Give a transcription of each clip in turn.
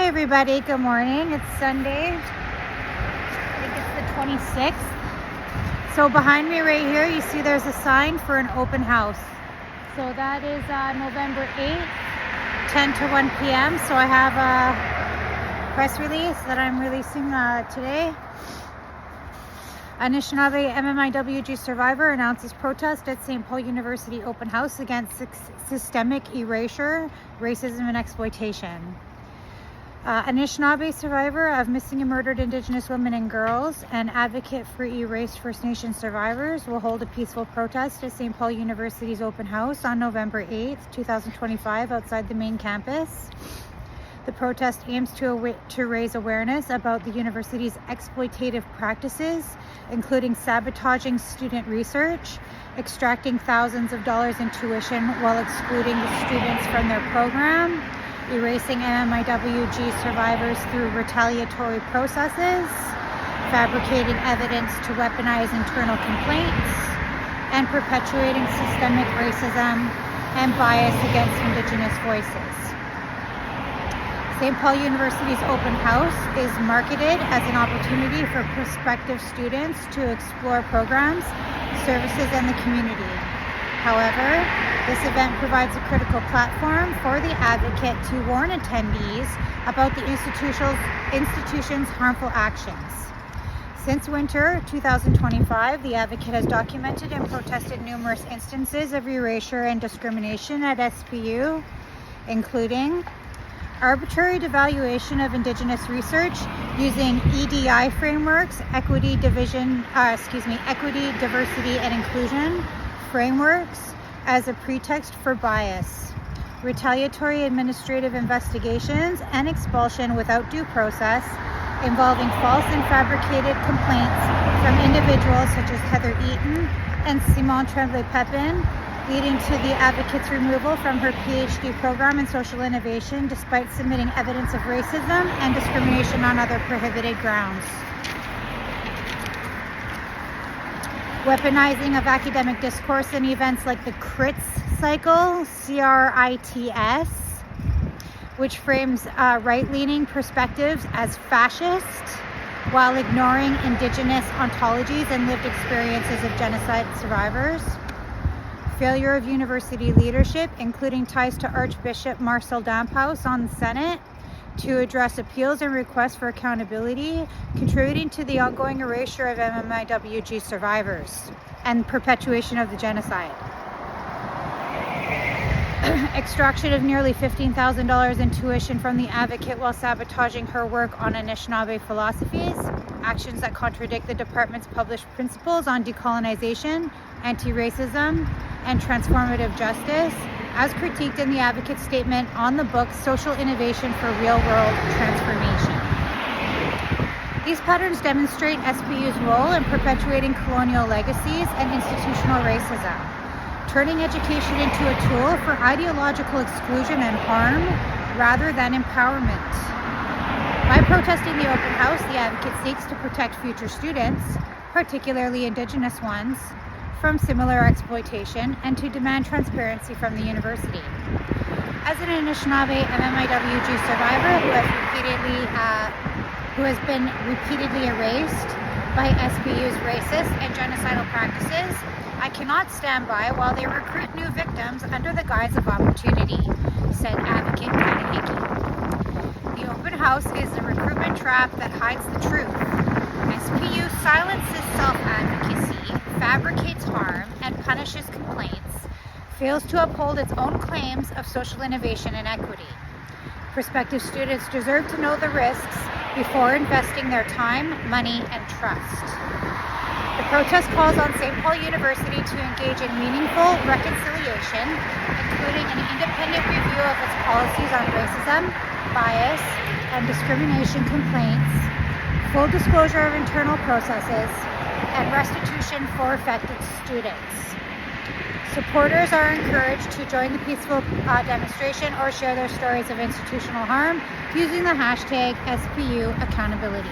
Hi everybody, good morning. It's Sunday. I think it's the 26th. So behind me right here, you see there's a sign for an open house. So that is November 8th, 10 to 1 p.m. So I have a press release that I'm releasing today. Anishinaabe MMIWG survivor announces protest at St. Paul University Open House against systemic erasure, racism, and exploitation. Anishinaabe survivor of missing and murdered Indigenous women and girls and advocate for erased First Nation survivors will hold a peaceful protest at St. Paul University's Open House on November 8th, 2025 outside the main campus. The protest aims to raise awareness about the university's exploitative practices, including sabotaging student research, extracting thousands of dollars in tuition while excluding the students from their program, erasing MMIWG survivors through retaliatory processes, fabricating evidence to weaponize internal complaints, and perpetuating systemic racism and bias against Indigenous voices. St. Paul University's Open House is marketed as an opportunity for prospective students to explore programs, services, and the community. However, this event provides a critical platform for the advocate to warn attendees about the institution's harmful actions. Since winter 2025, the advocate has documented and protested numerous instances of erasure and discrimination at SPU, including arbitrary devaluation of Indigenous research using EDI frameworks, equity, diversity, and inclusion frameworks as a pretext for bias, retaliatory administrative investigations and expulsion without due process involving false and fabricated complaints from individuals such as Heather Eaton and Simone Tremblay-Pepin, leading to the advocate's removal from her PhD program in social innovation despite submitting evidence of racism and discrimination on other prohibited grounds. Weaponizing of academic discourse in events like the CRITS cycle, CRITS, which frames right-leaning perspectives as fascist while ignoring Indigenous ontologies and lived experiences of genocide survivors. Failure of university leadership, including ties to Archbishop Marcel Damphouse on the Senate, to address appeals and requests for accountability, contributing to the ongoing erasure of MMIWG survivors and perpetuation of the genocide. Extraction of nearly $15,000 in tuition from the advocate while sabotaging her work on Anishinaabe philosophies, actions that contradict the department's published principles on decolonization, anti-racism, and transformative justice, as critiqued in the advocate's statement on the book Social Innovation for Real-World Transformation. These patterns demonstrate SPU's role in perpetuating colonial legacies and institutional racism, turning education into a tool for ideological exclusion and harm rather than empowerment. By protesting the open house, the advocate seeks to protect future students, particularly Indigenous ones, from similar exploitation and to demand transparency from the university. As an Anishinaabe MMIWG survivor who has been repeatedly erased by SPU's racist and genocidal practices, I cannot stand by while they recruit new victims under the guise of opportunity, said advocate Kanahiki. The open house is a recruitment trap that hides the truth. SPU silences self-advocacy, fabricates harm, and punishes complaints, fails to uphold its own claims of social innovation and equity. Prospective students deserve to know the risks before investing their time, money, and trust. The protest calls on St. Paul University to engage in meaningful reconciliation, including an independent review of its policies on racism, bias, and discrimination complaints, full disclosure of internal processes, and restitution for affected students. Supporters are encouraged to join the peaceful demonstration or share their stories of institutional harm using the hashtag SPU accountability.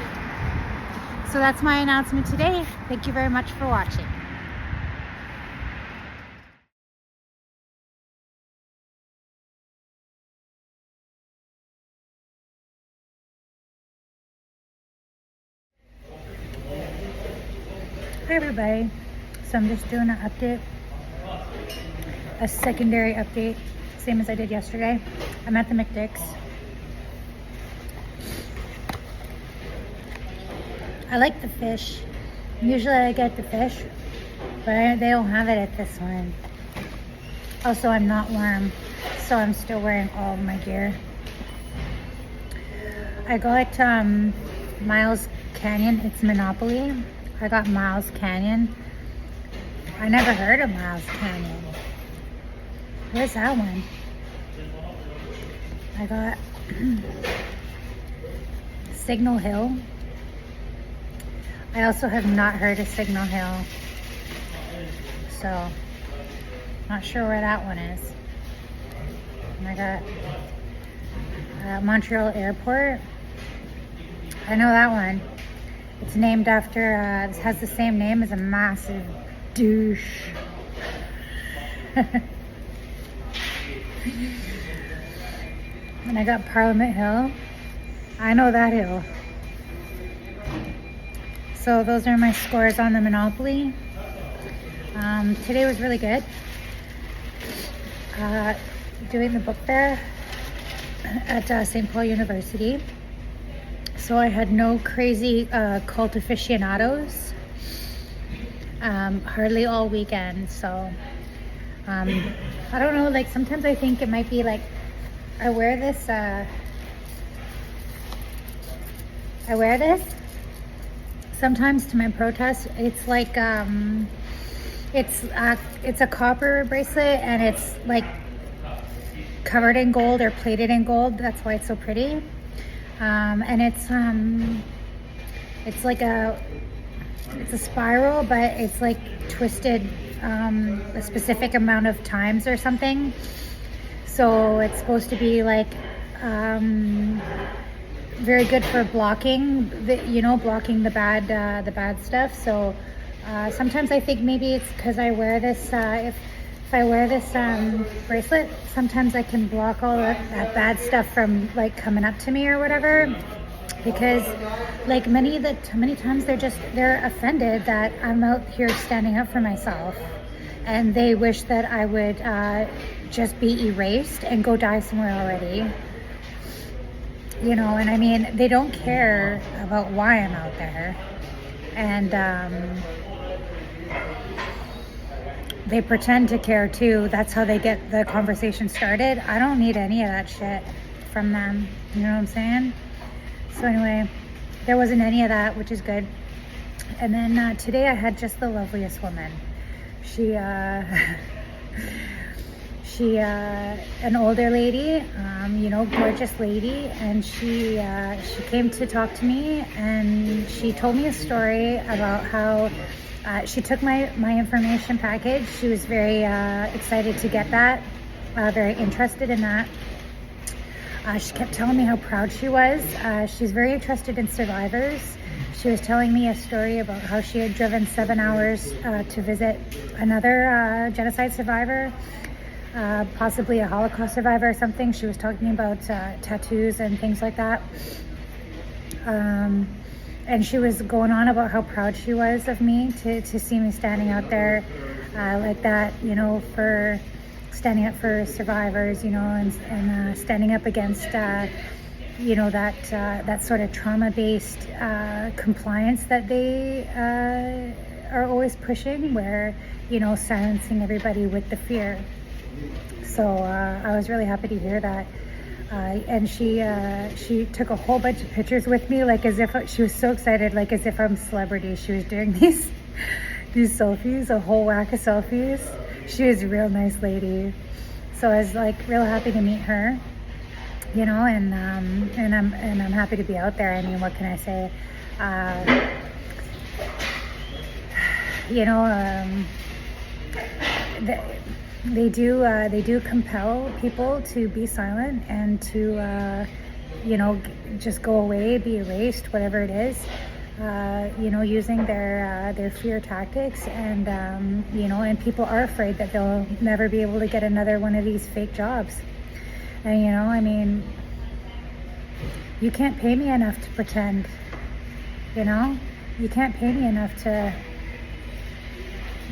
So that's my announcement today. Thank you very much for watching. Hi everybody. So I'm just doing an update, a secondary update, same as I did yesterday. I'm at the McDick's. I like the fish. Usually I get the fish, but they don't have it at this one. Also, I'm not warm, so I'm still wearing all of my gear. I got Miles Canyon. It's Monopoly. I got Miles Canyon. I never heard of Miles Canyon. Where's that one? I got Signal Hill. I also have not heard of Signal Hill, so not sure where that one is. And I got Montreal Airport. I know that one. It's named after, it has the same name as a massive douche. And I got Parliament Hill. I know that hill. So those are my scores on the Monopoly. Today was really good. Doing the book fair at St. Paul University. So I had no crazy cult aficionados, hardly all weekend. So I don't know, like sometimes I think it might be like I wear this sometimes to my protest. It's like it's a copper bracelet, and it's like covered in gold or plated in gold. That's why it's so pretty. And it's like it's a spiral, but it's like twisted a specific amount of times or something. So it's supposed to be like very good for blocking blocking the bad stuff. So sometimes I think maybe it's because I wear this if I wear this bracelet, sometimes I can block all that bad stuff from like coming up to me or whatever, because like many times they're offended that I'm out here standing up for myself, and they wish that I would just be erased and go die somewhere already. And I mean, they don't care about why I'm out there, and they pretend to care too. That's how they get the conversation started. I don't need any of that shit from them. You know what I'm saying? So anyway, there wasn't any of that, which is good. And then today I had just the loveliest woman. She an older lady, gorgeous lady, and she came to talk to me, and she told me a story about how she took my information package. She was very excited to get that, very interested in that. She kept telling me how proud she was. She's very interested in survivors. She was telling me a story about how she had driven 7 hours to visit another genocide survivor, possibly a Holocaust survivor or something. She was talking about tattoos and things like that. And she was going on about how proud she was of me to see me standing out there like that, for standing up for survivers, and standing up against, that sort of trauma-based compliance that they are always pushing, where, silencing everybody with the fear. So I was really happy to hear that. And she took a whole bunch of pictures with me, like as if she was so excited, like as if I'm a celebrity. She was doing these selfies, a whole whack of selfies. She was a real nice lady. So I was like real happy to meet her, and I'm happy to be out there. I mean, what can I say? They do compel people to be silent and to just go away, be erased, whatever it is, using their fear tactics, and and people are afraid that they'll never be able to get another one of these fake jobs. And I mean, you can't pay me enough to pretend. You can't pay me enough to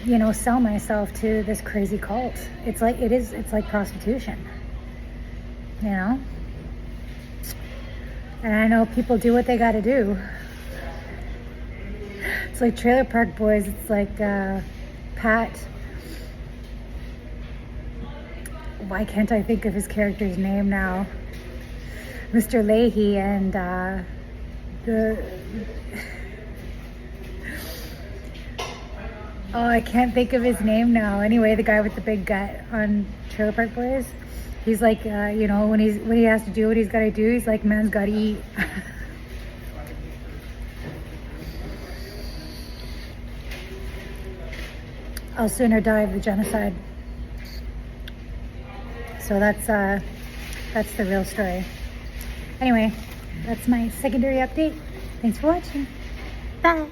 you know, sell myself to this crazy cult. It's like prostitution, you know? And I know people do what they got to do. It's like Trailer Park Boys. It's like Pat. Why can't I think of his character's name now? Mr. Leahy and oh, I can't think of his name now. Anyway, the guy with the big gut on Trailer Park Boys. He's like, you know, when he has to do what he's got to do, he's like, man's got to eat. I'll sooner die of the genocide. So that's the real story. Anyway, that's my secondary update. Thanks for watching. Bye.